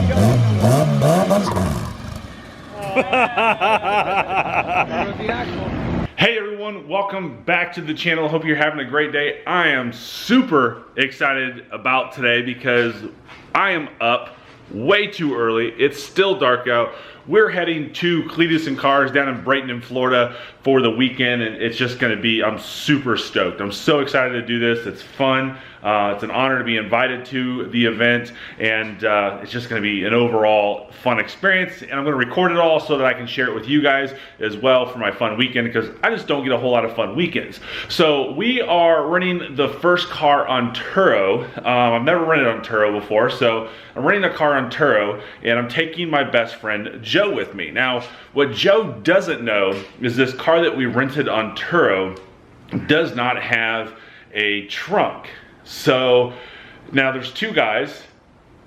Hey everyone, welcome back to the channel. Hope you're having a great day. I am super excited about today because I am up way too early. It's still dark out. We're heading to Cleetus and Cars down in Bradenton, Florida for the weekend, and it's just gonna be, I'm super stoked. I'm so excited to do this. It's fun. It's an honor to be invited to the event, and it's just gonna be an overall fun experience. And I'm gonna record it all so that I can share it with you guys as well for my fun weekend, because I just don't get a whole lot of fun weekends. So we are renting the first car on Turo. I've never rented on Turo before, so I'm renting a car on Turo, and I'm taking my best friend Joe with me. Now, what Joe doesn't know is this car that we rented on Turo does not have a trunk. So now there's two guys,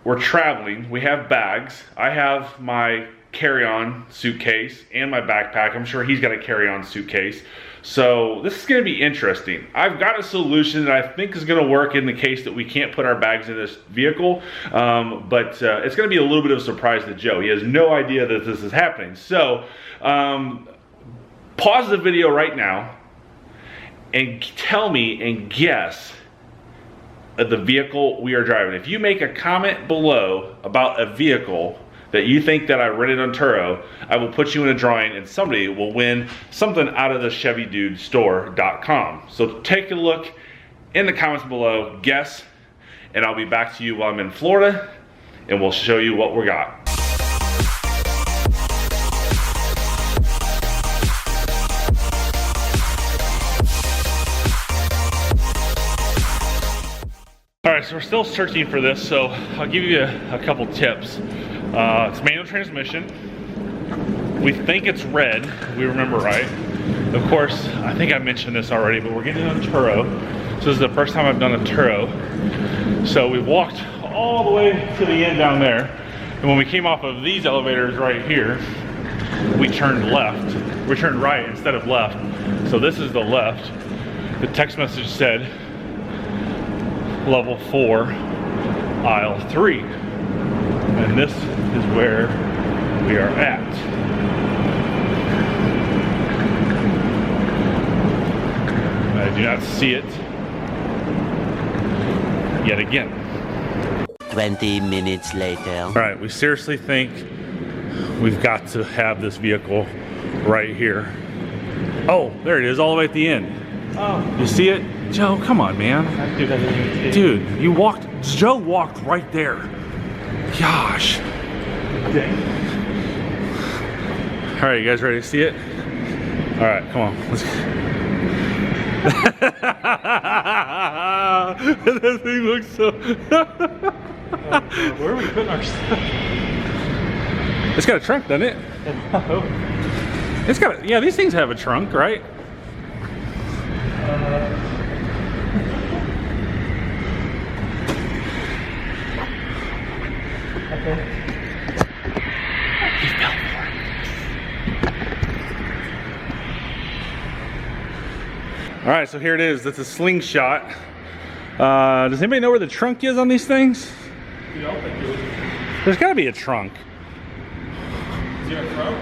we're traveling, we have bags. I have my carry-on suitcase and my backpack. I'm sure he's got a carry-on suitcase. So this is gonna be interesting. I've got a solution that I think is gonna work in the case that we can't put our bags in this vehicle, but it's gonna be a little bit of a surprise to Joe. He has no idea that this is happening. So pause the video right now and tell me and guess the vehicle we are driving. If you make a comment below about a vehicle that you think that I rented on Turo, I will put you in a drawing and somebody will win something out of the ChevyDudeStore.com. So take a look in the comments below, guess, and I'll be back to you while I'm in Florida and we'll show you what we got. All right, so we're still searching for this, so I'll give you a couple tips. It's manual transmission. We think it's red, if we remember right. Of course, I think I mentioned this already, but we're getting on Turo. So this is the first time I've done a Turo. So we walked all the way to the end down there, and when we came off of these elevators right here, we turned left. We turned right instead of left. So this is the left. The text message said, level 4, aisle 3. And this is where we are at. I do not see it yet again. 20 minutes later. All right, we seriously think we've got to have this vehicle right here. Oh, there it is, all the way at the end. Oh. You see it? Joe, come on, man. That dude doesn't even see it. Dude, you walked, Joe walked right there. Gosh. Dang. All right, you guys ready to see it? All right, come on. Let's This thing looks so... Where are we putting our stuff? It's got a trunk, doesn't it? No. It's got a, yeah, these things have a trunk, right? Okay. He fell for it. All right, so here it is. That's a slingshot. Does anybody know where the trunk is on these things? You don't think it was... There's got to be a trunk. Is there a trunk?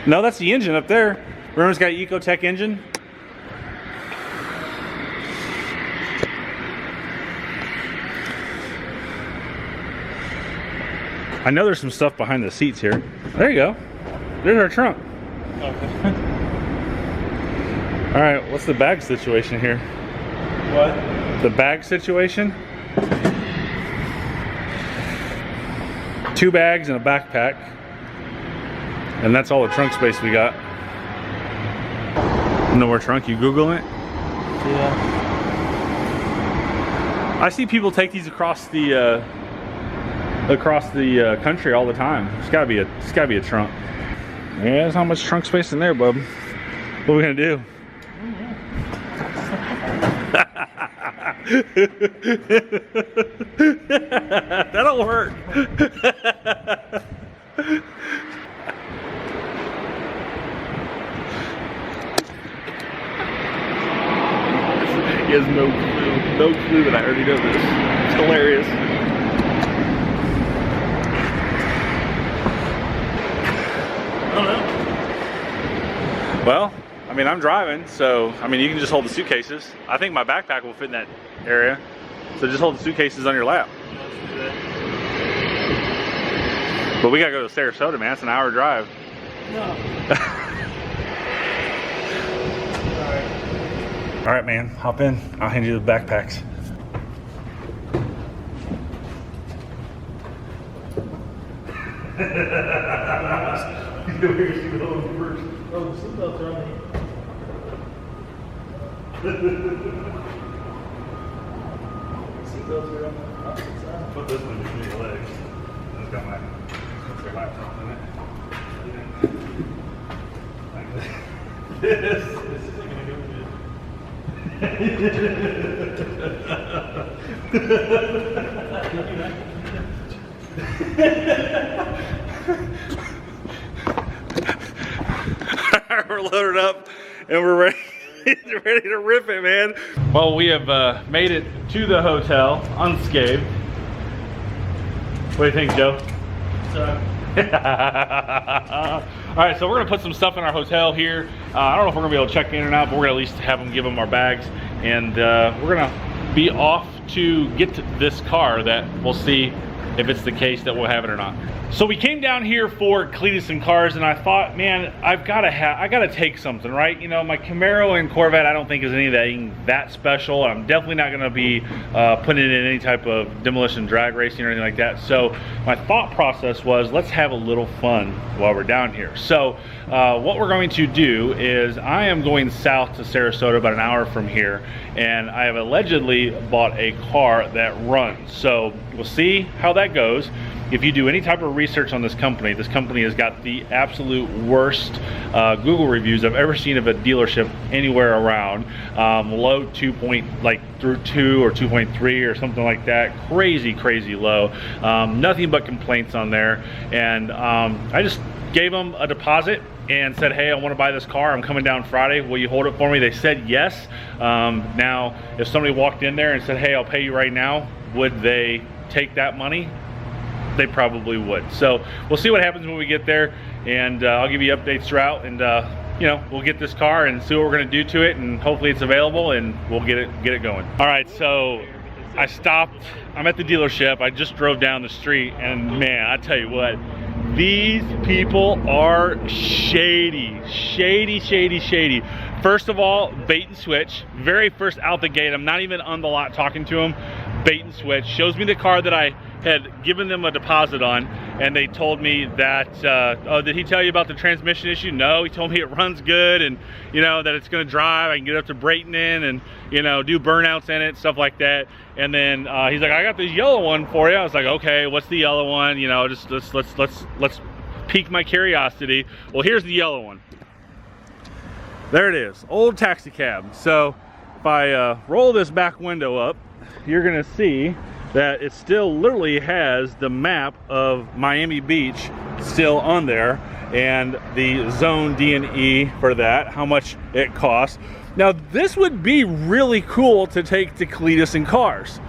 No, that's the engine up there. Remember, it's got an Ecotech engine. I know there's some stuff behind the seats here. There you go. There's our trunk. Okay. All right, what's the bag situation here? What? The bag situation? 2 bags and a backpack. And that's all the trunk space we got. No more trunk, you Googling it? Yeah. I see people take these across the country all the time. It's gotta be a trunk. Yeah, there's not much trunk space in there, bub. What are we gonna do? That'll work. He has no clue that I already know this. It's hilarious. Well, I mean, I'm driving, so I mean, you can just hold the suitcases. I think my backpack will fit in that area, so just hold the suitcases on your lap. But we gotta go to Sarasota, man. It's an hour drive. No. All right, man. Hop in. I'll hand you the backpacks. Where's you going first? Oh, the seatbelts are on me. Seatbelts are on the opposite side. Put this one between your legs. It's got my laptop in it. Like this. This isn't going to go We're loaded up and we're ready, ready to rip it, man. Well, we have made it to the hotel unscathed. What do you think, Joe? All right, so we're gonna put some stuff in our hotel here. I don't know if we're gonna be able to check in or not, but we're gonna at least have them give them our bags, and we're gonna be off to get to this car that we'll see if it's the case that we'll have it or not. So we came down here for Cletus and Cars, and I thought, man, I gotta take something, right? You know, my Camaro and Corvette, I don't think is anything that special. I'm definitely not gonna be putting it in any type of demolition drag racing or anything like that. So my thought process was, let's have a little fun while we're down here. So what we're going to do is, I am going south to Sarasota, about an hour from here, and I have allegedly bought a car that runs. So we'll see how that goes. If you do any type of research on this company has got the absolute worst Google reviews I've ever seen of a dealership anywhere around. Low 2 through 2 or 2.3 or something like that. Crazy low. Nothing but complaints on there. And I just gave them a deposit and said, hey, I want to buy this car. I'm coming down Friday. Will you hold it for me? They said yes. Now, if somebody walked in there and said, hey, I'll pay you right now, would they take that money? They probably would. So we'll see what happens when we get there, and I'll give you updates throughout, and you know, we'll get this car and see what we're going to do to it, and hopefully it's available and we'll get it going. All right, so I stopped. I'm at the dealership. I just drove down the street, and man, I tell you what, these people are shady. First of all, bait and switch. Very first out the gate, I'm not even on the lot talking to them. Bait and switch. Shows me the car that I had given them a deposit on, and they told me that, oh, did he tell you about the transmission issue? No, he told me it runs good, and you know, that it's gonna drive. I can get up to Bradenton and, you know, do burnouts in it, stuff like that. And then he's like, I got this yellow one for you. I was like, okay, what's the yellow one? You know, just let's pique my curiosity. Well, here's the yellow one. There it is, old taxi cab. So if I roll this back window up, you're gonna see that it still literally has the map of Miami Beach still on there, and the zone D&E for that, how much it costs. Now this would be really cool to take to Cletus and Cars,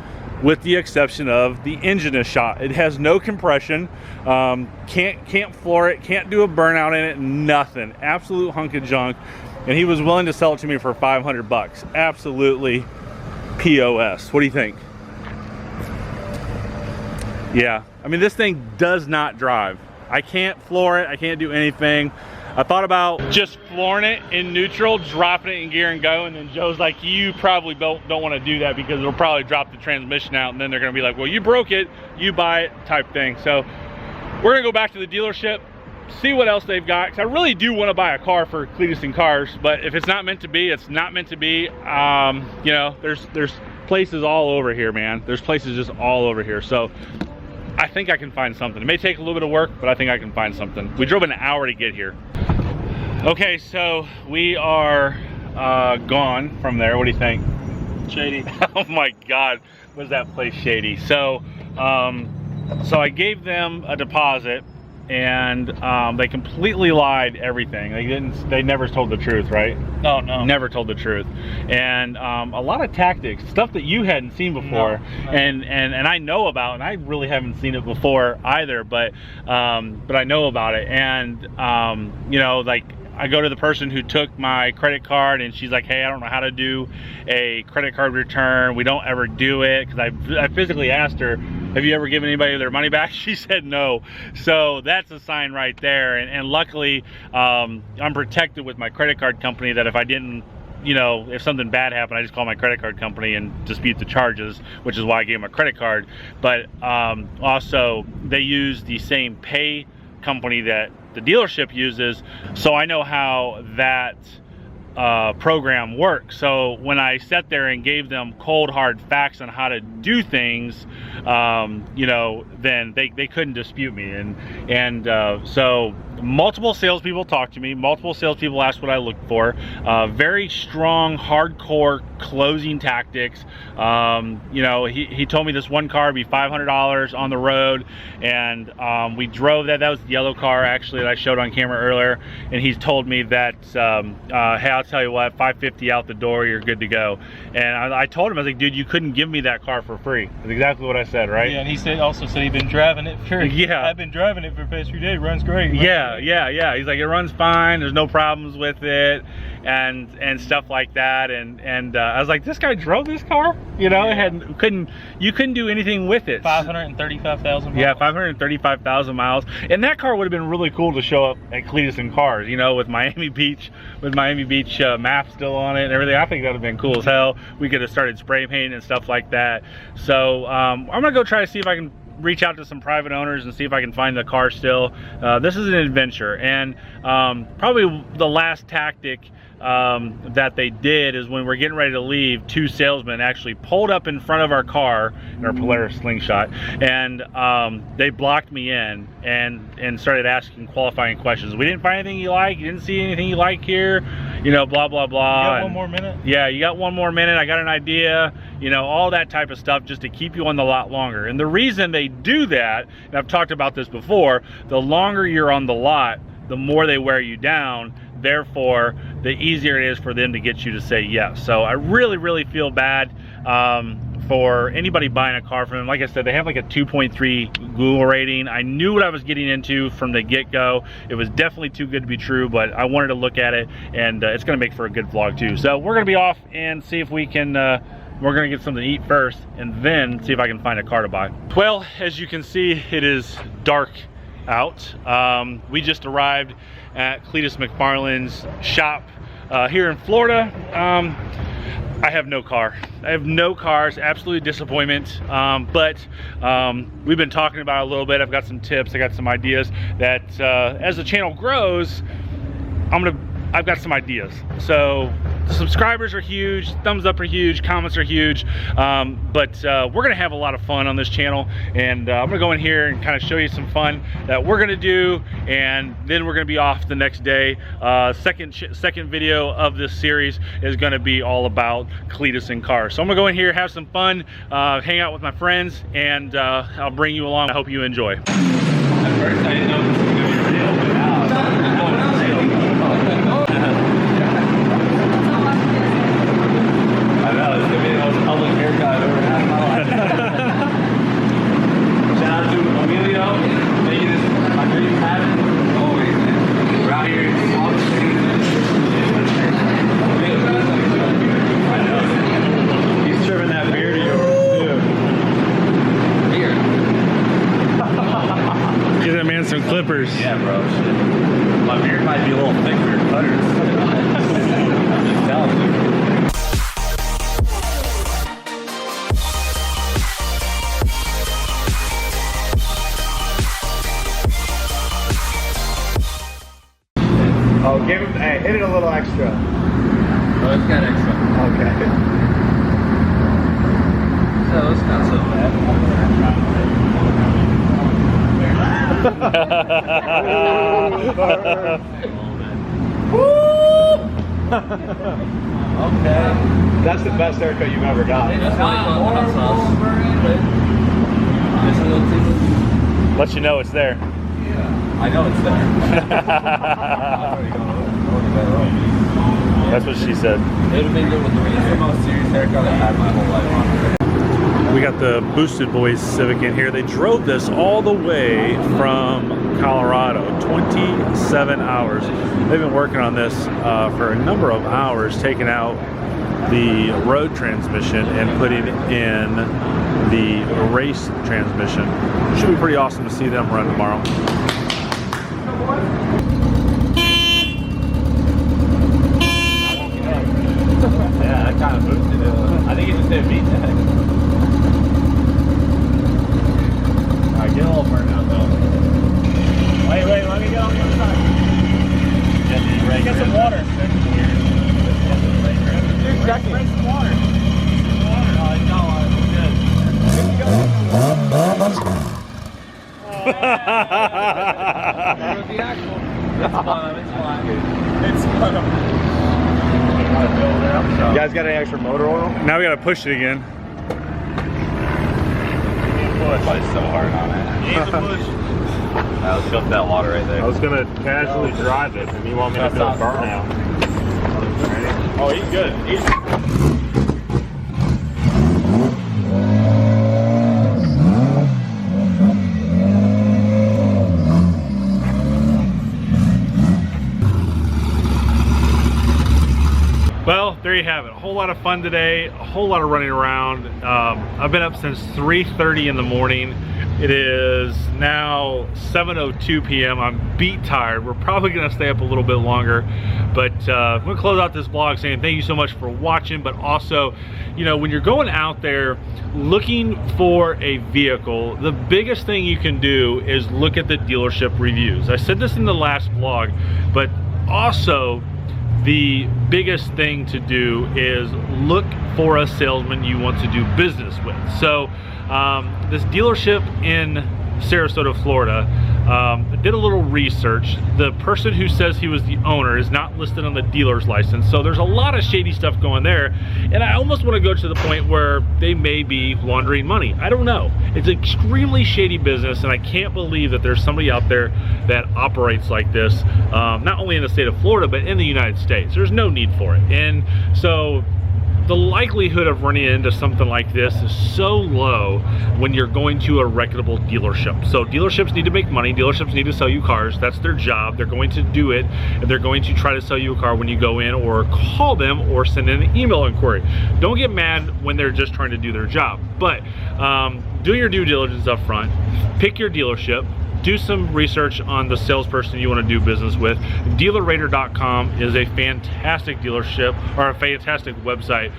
with the exception of the engine is shot. It has no compression, can't floor it, can't do a burnout in it, nothing. Absolute hunk of junk. And he was willing to sell it to me for 500 bucks. Absolutely POS. What do you think? Yeah, I mean, this thing does not drive. I can't floor it, I can't do anything. I thought about just flooring it in neutral, dropping it in gear and go, and then Joe's like, you probably don't want to do that because it'll probably drop the transmission out, and then they're gonna be like, well, you broke it, you buy it, type thing. So we're gonna go back to the dealership, see what else they've got, because I really do want to buy a car for Cletus and Cars, but if it's not meant to be, it's not meant to be. You know, there's places all over here, man. There's places just all over here. So I think I can find something. It may take a little bit of work, but I think I can find something. We drove an hour to get here. Okay, so we are gone from there. What do you think? Shady. Oh my God, was that place shady? So, so I gave them a deposit, and they completely lied everything. They never told the truth, right? No. Never told the truth. And a lot of tactics, stuff that you hadn't seen before. No. And I know about, and I really haven't seen it before either, but I know about it. And you know, like, I go to the person who took my credit card, and she's like, hey, I don't know how to do a credit card return. We don't ever do it, because I physically asked her, have you ever given anybody their money back? She said no. So that's a sign right there. And luckily, I'm protected with my credit card company, that if I didn't, you know, if something bad happened, I just call my credit card company and dispute the charges, which is why I gave them a credit card. But also, they use the same pay company that the dealership uses, so I know how that program works. So when I sat there and gave them cold hard facts on how to do things, you know, then they couldn't dispute me. And so multiple salespeople talked to me, multiple salespeople asked what I looked for, very strong hardcore closing tactics. You know, he told me this one car would be $500 on the road, and we drove that. That was the yellow car actually that I showed on camera earlier, and he's told me that hey, I'll tell you what, $550 out the door, you're good to go. And I told him, I was like, dude, you couldn't give me that car for free. That's exactly what I said, right? Yeah, and he also said he'd been driving it for, yeah, I've been driving it for the past few days, runs great. Yeah. He's like, it runs fine, there's no problems with it, and stuff like that. And I was like, this guy drove this car, you know, you couldn't do anything with it. 535,000 miles. Yeah, 535,000 miles. And that car would have been really cool to show up at Cletus and Cars, you know, with Miami Beach map still on it and everything. I think that would have been cool as hell. We could have started spray painting and stuff like that. So I'm gonna go try to see if I can reach out to some private owners and see if I can find the car still. This is an adventure, and probably the last tactic that they did is when we're getting ready to leave, two salesmen actually pulled up in front of our car in our Polaris Slingshot, and they blocked me in and started asking qualifying questions. We didn't find anything you like, you didn't see anything you like here, you know, blah blah blah. You got one more minute? Yeah, you got one more minute, I got an idea, you know, all that type of stuff, just to keep you on the lot longer. And the reason they do that, and I've talked about this before, the longer you're on the lot, the more they wear you down, therefore the easier it is for them to get you to say yes. So I really feel bad for anybody buying a car from them. Like I said, they have like a 2.3 Google rating. I knew what I was getting into from the get-go. It was definitely too good to be true, but I wanted to look at it, and it's gonna make for a good vlog too. So we're gonna be off and see if we can we're gonna get something to eat first, and then see if I can find a car to buy. Well, as you can see, it is dark out. We just arrived at Cletus McFarland's shop here in Florida. I have no car. I have no cars, absolutely disappointment. But we've been talking about it a little bit. I've got some tips, I got some ideas that as the channel grows, I've got some ideas. So the subscribers are huge, thumbs up are huge, comments are huge, but we're gonna have a lot of fun on this channel, and I'm gonna go in here and kind of show you some fun that we're gonna do, and then we're gonna be off the next day. Second video of this series is gonna be all about Cletus and Cars. So I'm gonna go in here, have some fun, hang out with my friends, and I'll bring you along. I hope you enjoy. At first I didn't know this was gonna be real, but now I know, it's gonna be the most public haircut I've ever had in my life. Shout out to Emilio, making this my dream happen. Always, man. We're out here in all the streets. I know. He's trimming that beard of yours, too. Beard. Give that man some clippers. Yeah, bro. Shit. My beard might be a little thick for your cutters. I'm just telling you. Oh, give him, hey, hit it a little extra. Oh, it's got extra. Okay. So it's not so bad. Okay. That's the best haircut you've ever got. Let you know it's there. I know it's there. That's what she said. It would have been good with the ring. It's the most serious haircut I've had my whole life. We got the Boosted Boys Civic in here. They drove this all the way from Colorado. 27 hours. They've been working on this for a number of hours, taking out the road transmission and putting in the race transmission. Should be pretty awesome to see them run tomorrow. Yeah, that kind of boosted it. I think it just did VTEC. Alright, get a little burnout though. Wait, let me get on the other side. Get some water. 2 seconds. Bring some water. Oh, it's not water. It's good. The actual. It's fun. It's fun. You guys got any extra motor oil? Now we gotta push it again. It's so hard on it. You need to push. Let's dump that water right there. I was gonna casually drive it, and you want me to do a burnout. Oh, he's good. Well, there you have it. A whole lot of fun today, a whole lot of running around. I've been up since 3:30 in the morning. It is now 7:02 p.m. I'm beat tired. We're probably gonna stay up a little bit longer, but I'm gonna close out this vlog saying thank you so much for watching, but also, you know, when you're going out there looking for a vehicle, the biggest thing you can do is look at the dealership reviews. I said this in the last vlog, but also the biggest thing to do is look for a salesman you want to do business with. So this dealership in Sarasota, Florida, did a little research. The person who says he was the owner is not listed on the dealer's license, so there's a lot of shady stuff going there, and I almost want to go to the point where they may be laundering money. I don't know. It's an extremely shady business, and I can't believe that there's somebody out there that operates like this, not only in the state of Florida, but in the United States. There's no need for it. And so the likelihood of running into something like this is so low when you're going to a reputable dealership. So dealerships need to make money. Dealerships need to sell you cars. That's their job. They're going to do it, and they're going to try to sell you a car when you go in, or call them, or send in an email inquiry. Don't get mad when they're just trying to do their job, but do your due diligence up front. Pick your dealership. Do some research on the salesperson you want to do business with. DealerRater.com is a fantastic dealership, or a fantastic website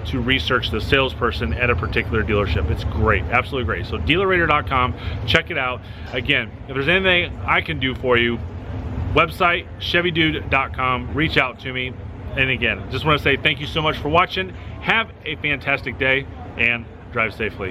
to research the salesperson at a particular dealership. It's great, absolutely great. So DealerRater.com, check it out. Again, if there's anything I can do for you, website, ChevyDude.com, reach out to me. And again, just want to say thank you so much for watching. Have a fantastic day and drive safely.